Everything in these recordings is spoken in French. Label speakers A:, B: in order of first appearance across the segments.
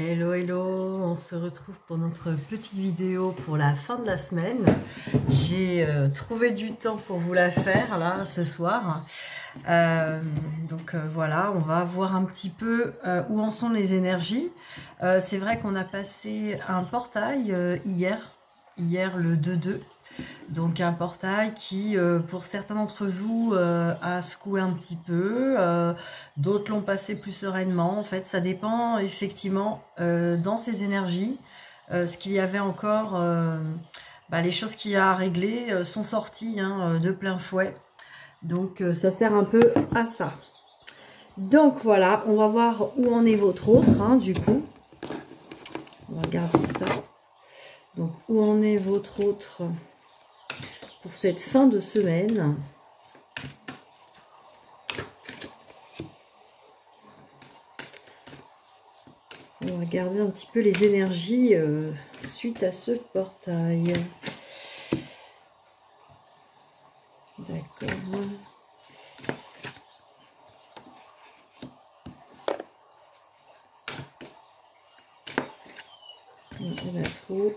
A: Hello, hello, on se retrouve pour notre petite vidéo pour la fin de la semaine. J'ai trouvé du temps pour vous la faire là ce soir. Voilà, on va voir un petit peu où en sont les énergies. C'est vrai qu'on a passé un portail hier le 2-2. Donc un portail qui, pour certains d'entre vous, a secoué un petit peu, d'autres l'ont passé plus sereinement. En fait, ça dépend effectivement dans ces énergies. Ce qu'il y avait encore, les choses qu'il y a à régler sont sorties de plein fouet. Donc ça sert un peu à ça. Donc voilà, on va voir où en est votre autre, du coup. On va regarder ça. Donc où en est votre autre pour cette fin de semaine. On va regarder un petit peu les énergies suite à ce portail. D'accord. On a trop.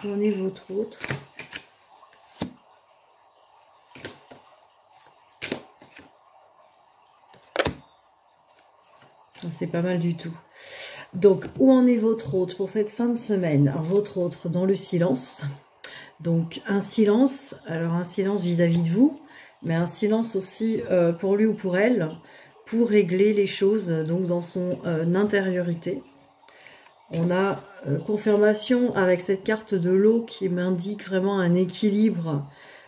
A: Où en est votre autre? C'est pas mal du tout. Donc, où en est votre autre pour cette fin de semaine? Alors, votre autre dans le silence. Donc, un silence. Alors, un silence vis-à-vis de vous, mais un silence aussi pour lui ou pour elle, pour régler les choses donc dans son intériorité. On a confirmation avec cette carte de l'eau qui m'indique vraiment un équilibre.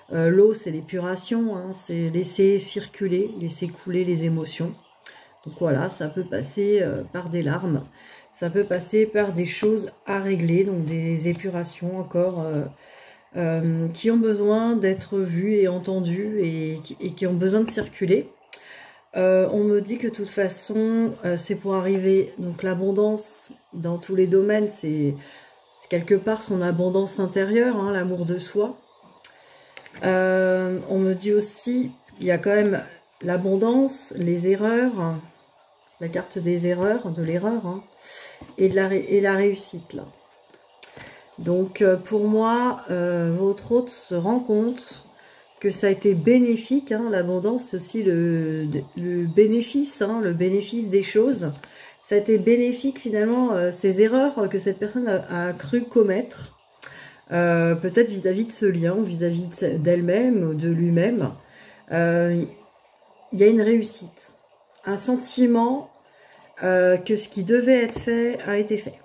A: L'eau, c'est l'épuration, c'est laisser circuler, laisser couler les émotions. Donc voilà, ça peut passer par des larmes, ça peut passer par des choses à régler, donc des épurations encore qui ont besoin d'être vues et entendues et qui ont besoin de circuler. On me dit que de toute façon, c'est pour arriver, donc l'abondance dans tous les domaines, c'est quelque part son abondance intérieure, l'amour de soi. On me dit aussi, il y a quand même l'abondance, les erreurs, la carte des erreurs, de l'erreur, et la réussite là. Donc pour moi, votre hôte se rend compte que ça a été bénéfique, l'abondance, c'est aussi le bénéfice, le bénéfice des choses. Ça a été bénéfique finalement, ces erreurs que cette personne a cru commettre, peut-être vis-à-vis de ce lien, ou vis-à-vis d'elle-même, ou de lui-même. Il y a une réussite, un sentiment que ce qui devait être fait a été fait.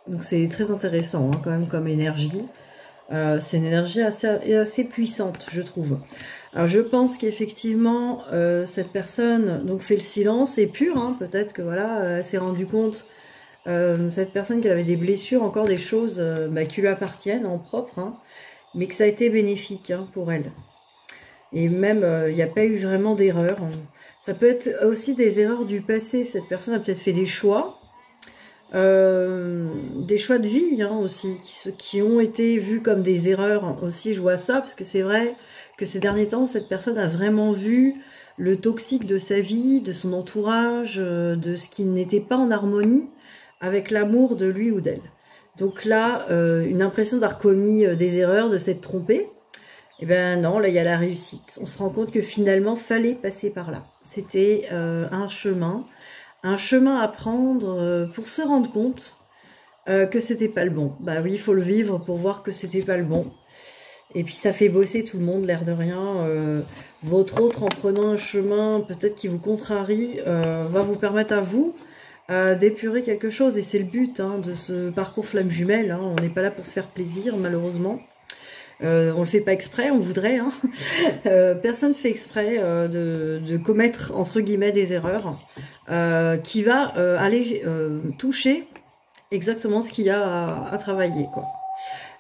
A: Donc c'est très intéressant quand même comme énergie. C'est une énergie assez puissante, je trouve. Alors je pense qu'effectivement cette personne donc fait le silence, est pure, peut-être que voilà, elle s'est rendue compte, cette personne qu'elle avait des blessures, encore des choses qui lui appartiennent en propre, mais que ça a été bénéfique pour elle. Et même il n'y a pas eu vraiment d'erreur. Ça peut être aussi des erreurs du passé. Cette personne a peut-être fait des choix de vie aussi, qui ont été vus comme des erreurs aussi. Je vois ça parce que c'est vrai que ces derniers temps, cette personne a vraiment vu le toxique de sa vie, de son entourage, de ce qui n'était pas en harmonie avec l'amour de lui ou d'elle. Donc là, une impression d'avoir commis des erreurs, de s'être trompé. Et ben non, là il y a la réussite. On se rend compte que finalement, fallait passer par là. C'était un chemin à prendre pour se rendre compte que c'était pas le bon. Bah oui, il faut le vivre pour voir que c'était pas le bon. Et puis ça fait bosser tout le monde, l'air de rien. Votre autre, en prenant un chemin peut-être qui vous contrarie, va vous permettre à vous d'épurer quelque chose. Et c'est le but de ce parcours flamme jumelle. On n'est pas là pour se faire plaisir, malheureusement. On le fait pas exprès, on voudrait. Personne ne fait exprès de commettre entre guillemets des erreurs qui va aller toucher exactement ce qu'il y a à travailler, quoi.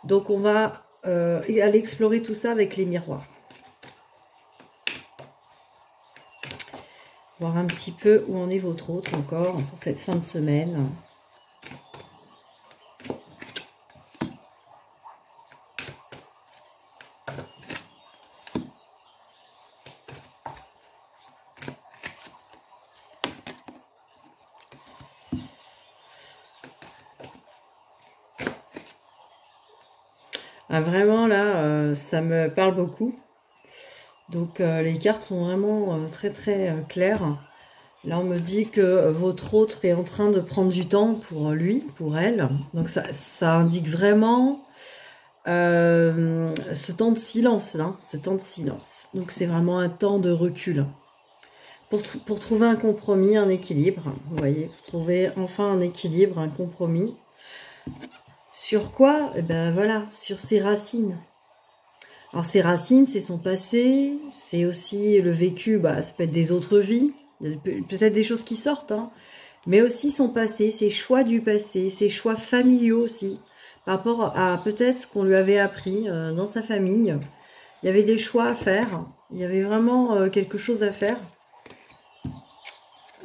A: Donc on va aller explorer tout ça avec les miroirs. Voir un petit peu où en est votre autre encore pour cette fin de semaine. Ah, vraiment, là, ça me parle beaucoup. Donc, les cartes sont vraiment très, très claires. Là, on me dit que votre autre est en train de prendre du temps pour lui, pour elle. Donc, ça indique vraiment ce temps de silence, hein, ce temps de silence. Donc, c'est vraiment un temps de recul. Pour trouver un compromis, un équilibre, vous voyez, pour trouver enfin un équilibre, un compromis. Sur quoi? Eh ben voilà, sur ses racines. Alors ses racines, c'est son passé, c'est aussi le vécu, bah, ça peut être des autres vies, il y a peut-être des choses qui sortent, hein, mais aussi son passé, ses choix du passé, ses choix familiaux aussi, par rapport à peut-être ce qu'on lui avait appris dans sa famille. Il y avait des choix à faire, il y avait vraiment quelque chose à faire.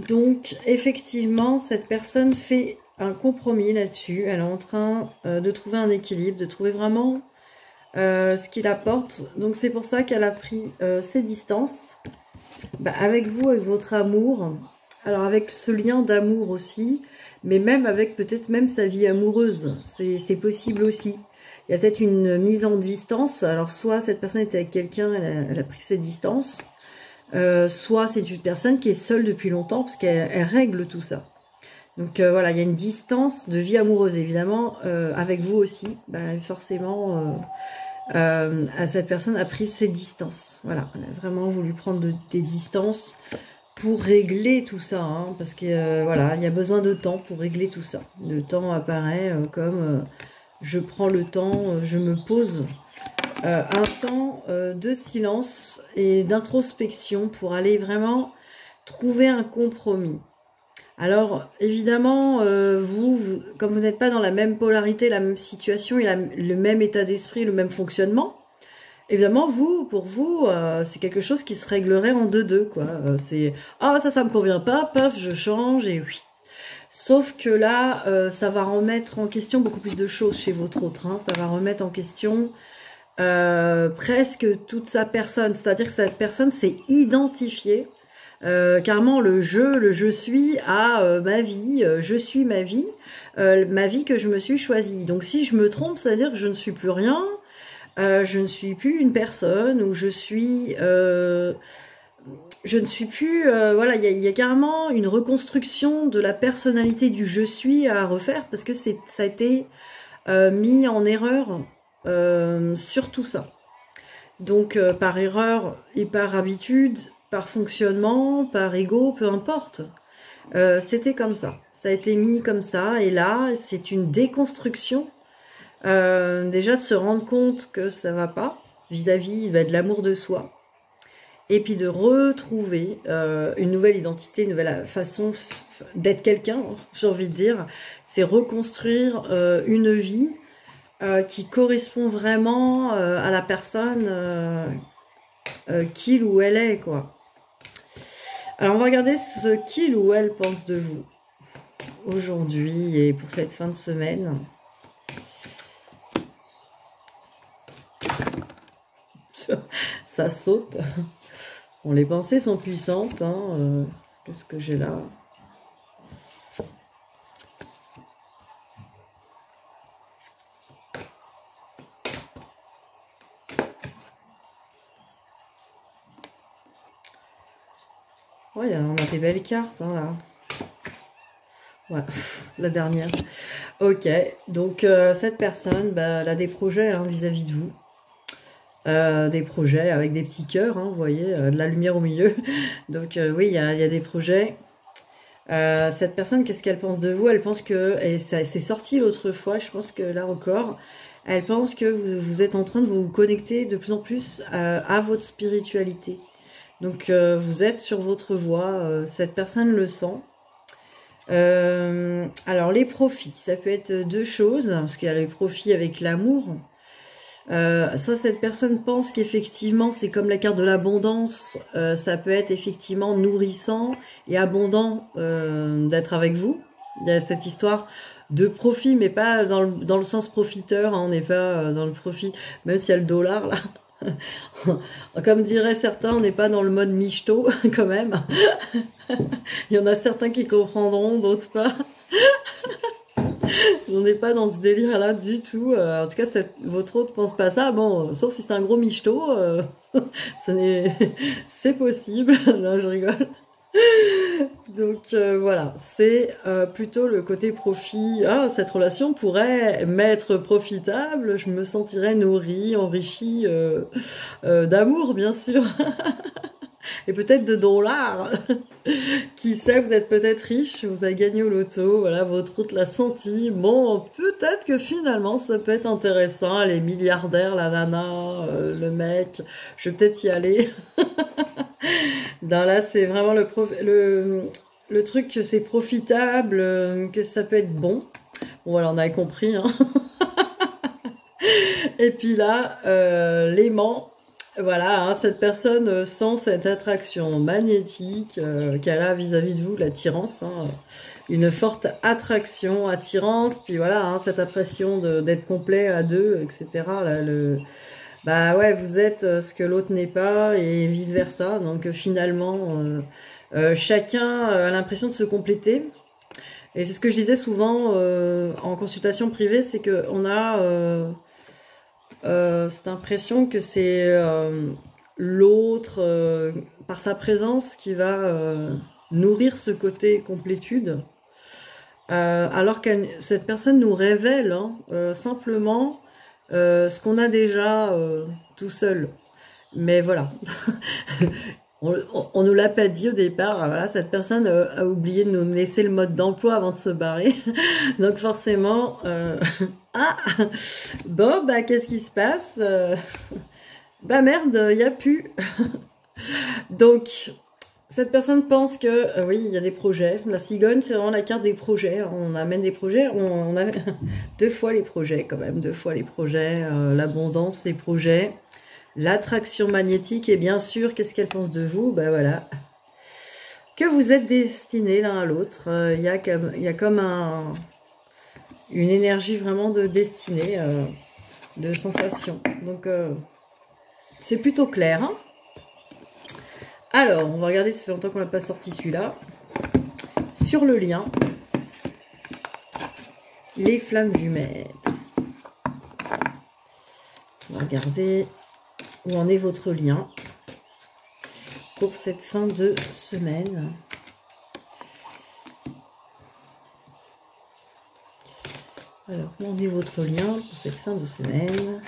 A: Donc effectivement, cette personne fait un compromis là-dessus, elle est en train de trouver un équilibre, de trouver vraiment ce qu'il apporte. Donc c'est pour ça qu'elle a pris ses distances avec vous, avec votre amour. Alors avec ce lien d'amour aussi, mais même avec peut-être même sa vie amoureuse, c'est possible aussi. Il y a peut-être une mise en distance. Alors soit cette personne était avec quelqu'un, elle a pris ses distances, soit c'est une personne qui est seule depuis longtemps parce qu'elle règle tout ça. Donc voilà, il y a une distance de vie amoureuse évidemment avec vous aussi. Forcément, cette personne a pris ses distances. Voilà, elle a vraiment voulu prendre des distances pour régler tout ça, hein, parce que voilà, il y a besoin de temps pour régler tout ça. Le temps apparaît comme je prends le temps, je me pose. Un temps de silence et d'introspection pour aller vraiment trouver un compromis. Alors, évidemment, vous, comme vous n'êtes pas dans la même polarité, la même situation et le même état d'esprit, le même fonctionnement, évidemment, pour vous, c'est quelque chose qui se réglerait en deux-deux, quoi. C'est « Ah, ça me convient pas, paf, je change, et oui ». Sauf que là, ça va remettre en question beaucoup plus de choses chez votre autre, hein. Ça va remettre en question presque toute sa personne. C'est-à-dire que cette personne s'est identifiée carrément le je suis à ma vie, je suis ma vie que je me suis choisie. Donc si je me trompe, ça veut dire que je ne suis plus rien, je ne suis plus une personne, ou je ne suis plus, voilà, il y a carrément une reconstruction de la personnalité du je suis à refaire, parce que ça a été mis en erreur sur tout ça. Donc par erreur et par habitude, par fonctionnement, par ego, peu importe. C'était comme ça. Ça a été mis comme ça. Et là, c'est une déconstruction. Déjà de se rendre compte que ça va pas vis-à-vis de l'amour de soi. Et puis de retrouver une nouvelle identité, une nouvelle façon d'être quelqu'un, j'ai envie de dire. C'est reconstruire une vie qui correspond vraiment à la personne qu'il ou elle est, quoi. Alors, on va regarder ce qu'il ou elle pense de vous aujourd'hui et pour cette fin de semaine. Ça saute. Bon, les pensées sont puissantes, hein. Qu'est-ce que j'ai là ? Ouais, on a des belles cartes, hein, là. Ouais, la dernière. Ok, donc cette personne, elle a des projets vis-à-vis de vous. Des projets avec des petits cœurs, hein, vous voyez, de la lumière au milieu. Donc oui, il y a des projets. Cette personne, qu'est-ce qu'elle pense de vous? Elle pense que, et ça c'est sorti l'autre fois, je pense que là encore, elle pense que vous êtes en train de vous connecter de plus en plus à votre spiritualité. Donc vous êtes sur votre voie, cette personne le sent. Alors les profits, ça peut être deux choses, parce qu'il y a les profits avec l'amour. Soit cette personne pense qu'effectivement c'est comme la carte de l'abondance, ça peut être effectivement nourrissant et abondant d'être avec vous. Il y a cette histoire de profit, mais pas dans le sens profiteur, hein, on n'est pas dans le profit, même s'il y a le dollar là. Comme diraient certains, on n'est pas dans le mode michto quand même. Il y en a certains qui comprendront, d'autres pas. Donc n'est pas dans ce délire-là du tout. En tout cas, votre autre pense pas ça. Bon, sauf si c'est un gros michto, c'est possible. Non, je rigole. Donc voilà, c'est plutôt le côté profit. Ah, cette relation pourrait m'être profitable, je me sentirais nourrie, enrichie d'amour, bien sûr. Et peut-être de dollars. Qui sait, vous êtes peut-être riche, vous avez gagné au loto, voilà, votre route l'a senti. Bon, peut-être que finalement, ça peut être intéressant. Les milliardaires, la nana, le mec, je vais peut-être y aller. Non, là, c'est vraiment le truc que c'est profitable, que ça peut être bon. Bon, voilà, on avait compris, hein. Et puis là, l'aimant. Voilà, hein, cette personne sent cette attraction magnétique qu'elle a vis-à-vis de vous, l'attirance, hein, une forte attraction, attirance, puis voilà, hein, cette impression d'être complet à deux, etc. Là, bah ouais, vous êtes ce que l'autre n'est pas et vice versa. Donc finalement, chacun a l'impression de se compléter. Et c'est ce que je disais souvent en consultation privée, c'est que on a cette impression que c'est l'autre, par sa présence, qui va nourrir ce côté complétude, alors que cette personne nous révèle hein, simplement ce qu'on a déjà tout seul. Mais voilà, on nous l'a pas dit au départ. Voilà, cette personne a oublié de nous laisser le mode d'emploi avant de se barrer. Donc forcément, ah bon bah qu'est-ce qui se passe? Bah merde, il y a plus. Donc cette personne pense que oui, il y a des projets. La cigogne, c'est vraiment la carte des projets. On amène des projets. On a deux fois les projets quand même, deux fois les projets, l'abondance, les projets. L'attraction magnétique, et bien sûr, qu'est-ce qu'elle pense de vous? Ben voilà, que vous êtes destinés l'un à l'autre. Il y a comme une énergie vraiment de destinée, de sensation. Donc, c'est plutôt clair. Hein, alors, on va regarder, ça fait longtemps qu'on n'a pas sorti celui-là. Sur le lien, les flammes jumelles. On va regarder... Où en est votre lien pour cette fin de semaine? Alors, où en est votre lien pour cette fin de semaine?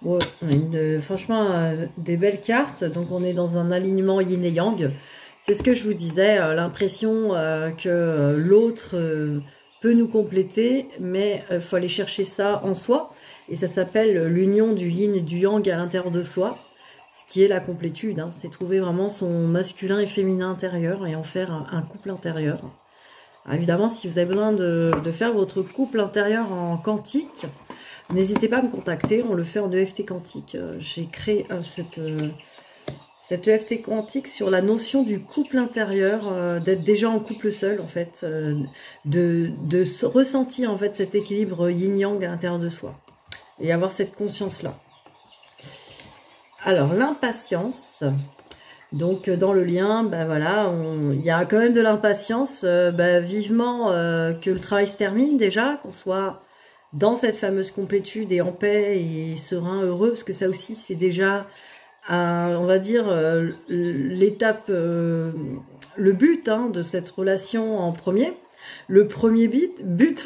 A: Ouais, on a franchement des belles cartes. Donc, on est dans un alignement yin et yang. C'est ce que je vous disais, l'impression que l'autre... peut nous compléter, mais il faut aller chercher ça en soi, et ça s'appelle l'union du yin et du yang à l'intérieur de soi, ce qui est la complétude, hein. C'est trouver vraiment son masculin et féminin intérieur, et en faire un couple intérieur. Alors évidemment, si vous avez besoin de faire votre couple intérieur en quantique, n'hésitez pas à me contacter, on le fait en EFT quantique. J'ai créé cette EFT quantique sur la notion du couple intérieur, d'être déjà en couple seul en fait, de ressentir en fait cet équilibre yin-yang à l'intérieur de soi et avoir cette conscience-là. Alors l'impatience, donc dans le lien, bah voilà, il y a quand même de l'impatience, vivement que le travail se termine déjà, qu'on soit dans cette fameuse complétude et en paix et serein, heureux, parce que ça aussi c'est déjà... on va dire l'étape, le but hein, de cette relation en premier. Le premier but,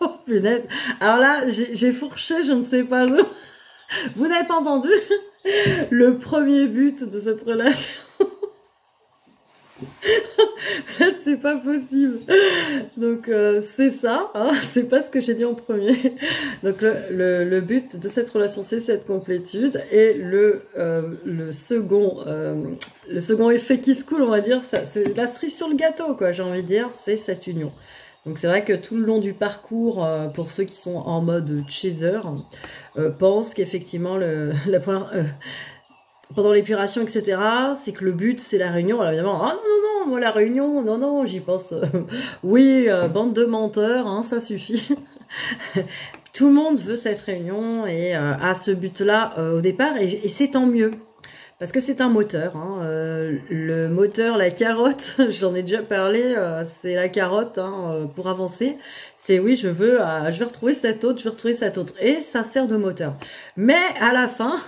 A: oh punaise. Alors là, j'ai fourché, je ne sais pas où. Vous n'avez pas entendu? Le premier but de cette relation. Là, c'est pas possible. Donc, c'est ça. Hein, c'est pas ce que j'ai dit en premier. Donc, le but de cette relation, c'est cette complétude. Et le second effet qui se coule, on va dire, c'est la cerise sur le gâteau, quoi. J'ai envie de dire, c'est cette union. Donc, c'est vrai que tout le long du parcours, pour ceux qui sont en mode chaser, pensent qu'effectivement, pendant l'épuration, etc., c'est que le but, c'est la réunion. Alors évidemment, ah non, moi la réunion, non, j'y pense. Oui, bande de menteurs, hein, ça suffit. Tout le monde veut cette réunion et a ce but-là au départ, et c'est tant mieux. parce que c'est un moteur. Hein, le moteur, la carotte, j'en ai déjà parlé, c'est la carotte hein, pour avancer. C'est oui, je veux retrouver cette autre, je veux retrouver cette autre. Et ça sert de moteur. Mais à la fin,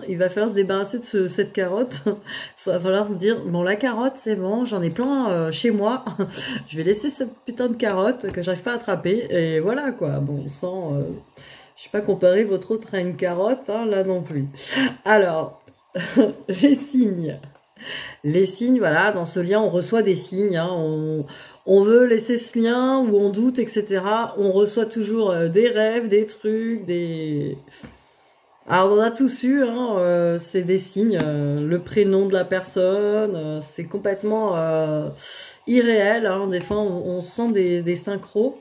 A: il va falloir se débarrasser de cette carotte. Il va falloir se dire, bon, la carotte, c'est bon, j'en ai plein chez moi. Je vais laisser cette putain de carotte que j'arrive pas à attraper. Et voilà, quoi. Bon, sans... je sais pas comparer votre autre à une carotte, hein, là non plus. Alors, les signes. Les signes, voilà, dans ce lien, on reçoit des signes. Hein, on veut laisser ce lien où on doute, etc. On reçoit toujours des rêves, des trucs, des... Alors, on en a tous eu, hein, c'est des signes. Le prénom de la personne, c'est complètement irréel. Hein, des fois, on sent des synchros.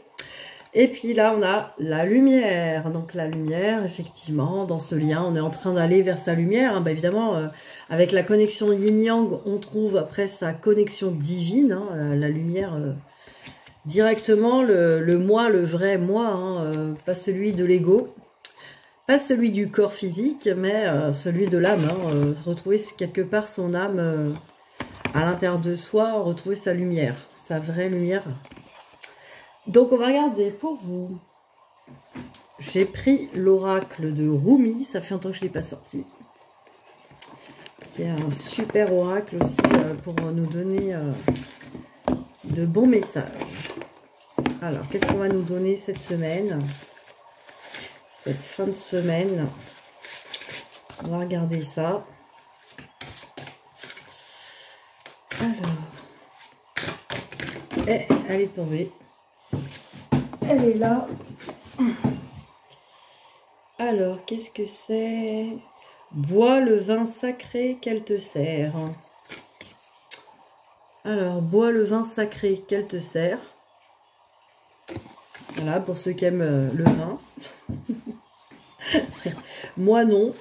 A: Et puis là, on a la lumière. Donc la lumière, effectivement, dans ce lien, on est en train d'aller vers sa lumière. Hein. Bah, évidemment, avec la connexion yin-yang, on trouve après sa connexion divine, hein, la lumière directement, le moi, le vrai moi, hein, pas celui de l'ego, pas celui du corps physique, mais celui de l'âme. Hein, retrouver quelque part son âme à l'intérieur de soi, retrouver sa lumière, sa vraie lumière. Donc on va regarder pour vous. J'ai pris l'oracle de Rumi, ça fait longtemps que je ne l'ai pas sorti. Qui est un super oracle aussi pour nous donner de bons messages. Alors, qu'est-ce qu'on va nous donner cette semaine? Cette fin de semaine. On va regarder ça. Alors. Et elle est tombée. Elle est là. Alors, qu'est-ce que c'est? Bois le vin sacré qu'elle te sert. Alors, bois le vin sacré qu'elle te sert. Voilà, pour ceux qui aiment le vin. Moi, non.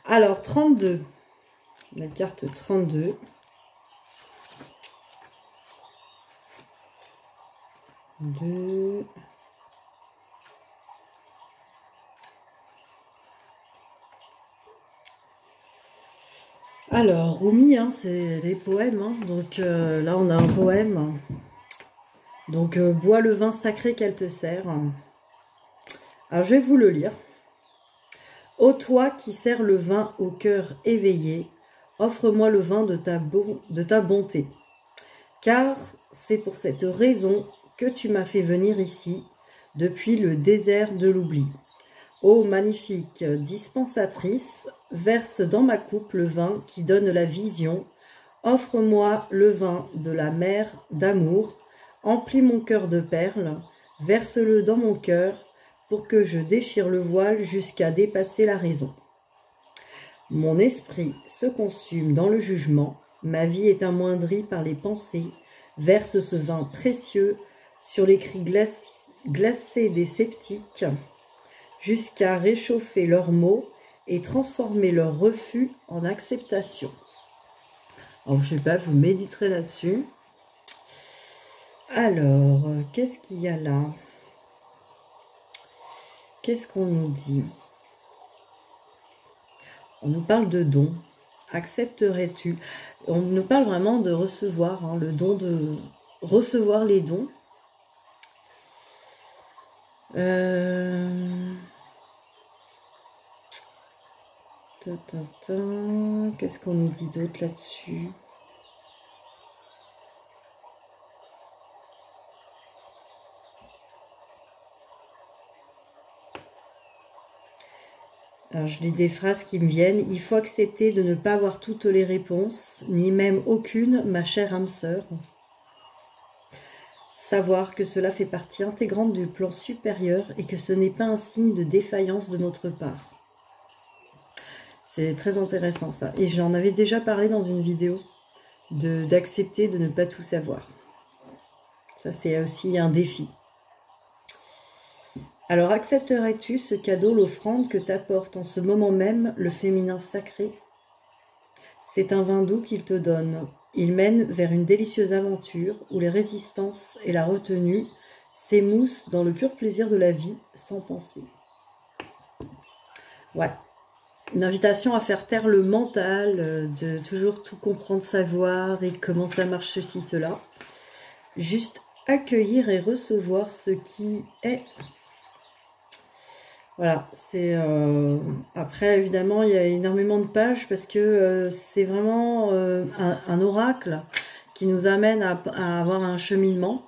A: Alors, 32. La carte 32. Deux. Alors, Rumi, hein, c'est les poèmes. Hein. Donc là, on a un poème. Donc, bois le vin sacré qu'elle te sert. Alors, je vais vous le lire. Ô toi qui sers le vin au cœur éveillé, offre-moi le vin de ta bonté. Car c'est pour cette raison que tu m'as fait venir ici, depuis le désert de l'oubli. Ô magnifique dispensatrice, verse dans ma coupe le vin qui donne la vision. Offre-moi le vin de la mer d'amour. Emplis mon cœur de perles. Verse-le dans mon cœur pour que je déchire le voile jusqu'à dépasser la raison. Mon esprit se consume dans le jugement. Ma vie est amoindrie par les pensées. Verse ce vin précieux sur les cris glacés des sceptiques, jusqu'à réchauffer leurs maux et transformer leur refus en acceptation. Alors, je sais pas, vous méditerez là-dessus. Alors, qu'est-ce qu'il y a là? Qu'est-ce qu'on nous dit? On nous parle de dons. Accepterais-tu? On nous parle vraiment de recevoir, hein, le don de recevoir les dons. Qu'est-ce qu'on nous dit d'autre là-dessus? Alors, je lis des phrases qui me viennent. Il faut accepter de ne pas avoir toutes les réponses, ni même aucune, ma chère âme sœur. Savoir que cela fait partie intégrante du plan supérieur et que ce n'est pas un signe de défaillance de notre part. C'est très intéressant ça. Et j'en avais déjà parlé dans une vidéo, d'accepter de ne pas tout savoir. Ça, c'est aussi un défi. Alors, accepterais-tu ce cadeau, l'offrande que t'apporte en ce moment même le féminin sacré? C'est un vin doux qu'il te donne. Il mène vers une délicieuse aventure où les résistances et la retenue s'émoussent dans le pur plaisir de la vie sans penser. Ouais. Une invitation à faire taire le mental, de toujours tout comprendre, savoir et comment ça marche ceci, cela. Juste accueillir et recevoir ce qui est. Voilà, c'est après évidemment il y a énormément de pages parce que c'est vraiment un oracle qui nous amène à avoir un cheminement.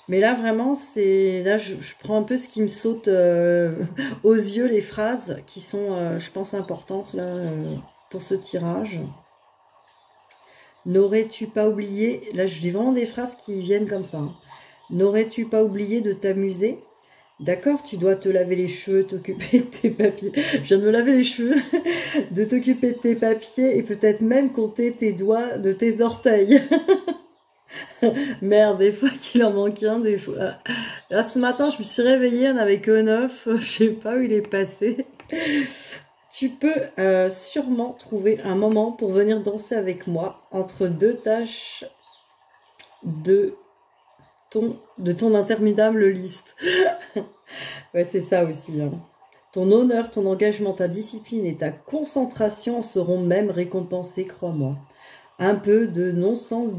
A: Mais là vraiment c'est là je prends un peu ce qui me saute aux yeux, les phrases qui sont je pense importantes là pour ce tirage. N'aurais-tu pas oublié, là je lis vraiment des phrases qui viennent comme ça, hein. N'aurais-tu pas oublié de t'amuser? D'accord, tu dois te laver les cheveux, t'occuper de tes papiers. Je viens de me laver les cheveux, de t'occuper de tes papiers et peut-être même compter tes doigts de tes orteils. Merde, des fois qu'il en manque un, des fois. Là, ce matin, je me suis réveillée, on avait que 9, je sais pas où il est passé. Tu peux sûrement trouver un moment pour venir danser avec moi entre deux tâches de ton interminable liste. Ouais, c'est ça aussi, hein. Ton honneur, ton engagement, ta discipline et ta concentration seront même récompensés, crois-moi. Un peu de non-sens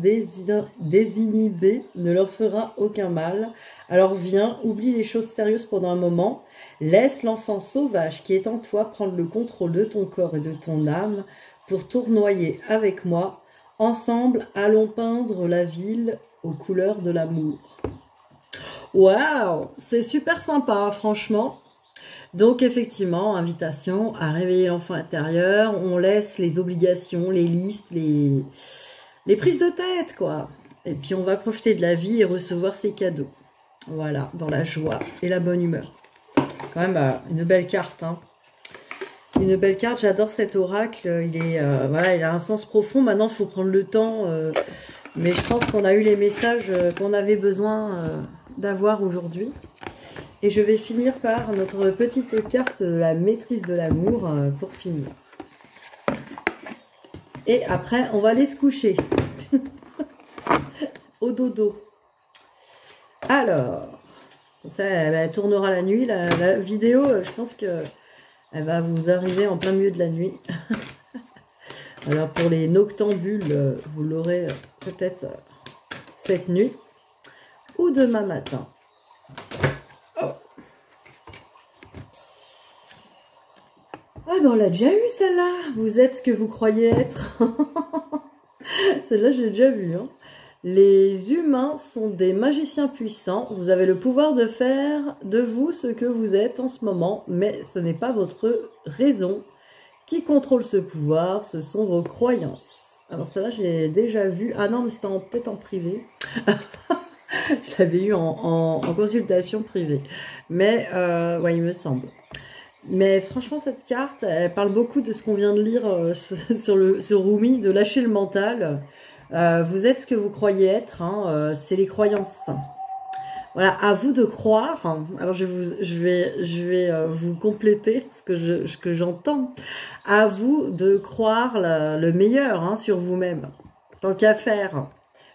A: désinhibé ne leur fera aucun mal. Alors viens, oublie les choses sérieuses pendant un moment. Laisse l'enfant sauvage qui est en toi prendre le contrôle de ton corps et de ton âme pour tournoyer avec moi. Ensemble, allons peindre la ville aux couleurs de l'amour. Waouh, c'est super sympa, franchement. Donc effectivement, invitation à réveiller l'enfant intérieur. On laisse les obligations, les listes, les prises de tête, quoi. Et puis on va profiter de la vie et recevoir ses cadeaux. Voilà, dans la joie et la bonne humeur. Quand même une belle carte, hein. Une belle carte, j'adore cet oracle. Il est voilà, il a un sens profond. Maintenant, il faut prendre le temps. Mais je pense qu'on a eu les messages qu'on avait besoin d'avoir aujourd'hui. Et je vais finir par notre petite carte de la maîtrise de l'amour pour finir. Et après, on va aller se coucher. Au dodo. Alors, comme ça, elle tournera la nuit. La vidéo, je pense que elle va vous arriver en plein milieu de la nuit. Alors, pour les noctambules, vous l'aurez peut-être cette nuit ou demain matin. Oh. Ah ben on l'a déjà eu celle-là. Vous êtes ce que vous croyez être. Celle-là je l'ai déjà vue, hein. Les humains sont des magiciens puissants. Vous avez le pouvoir de faire de vous ce que vous êtes en ce moment, mais ce n'est pas votre raison qui contrôle ce pouvoir, ce sont vos croyances. Alors celle-là j'ai déjà vue. Ah non mais c'était peut-être en privé. Je l'avais eu en consultation privée. Mais, ouais, il me semble. Mais franchement, cette carte, elle parle beaucoup de ce qu'on vient de lire sur Rumi, de lâcher le mental. Vous êtes ce que vous croyez être, hein, c'est les croyances. Voilà, à vous de croire. Alors, je vais vous compléter ce que j'entends. À vous de croire le meilleur, hein, sur vous-même. Tant qu'à faire.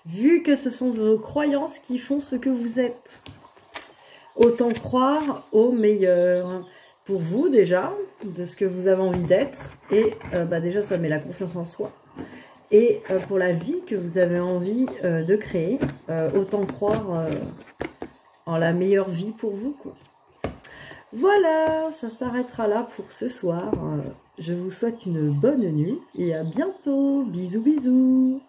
A: Vu que ce sont vos croyances qui font ce que vous êtes. Autant croire au meilleur. Pour vous déjà, de ce que vous avez envie d'être. Et déjà, ça met la confiance en soi. Et pour la vie que vous avez envie de créer, autant croire en la meilleure vie pour vous, quoi. Voilà, ça s'arrêtera là pour ce soir. Je vous souhaite une bonne nuit et à bientôt. Bisous, bisous.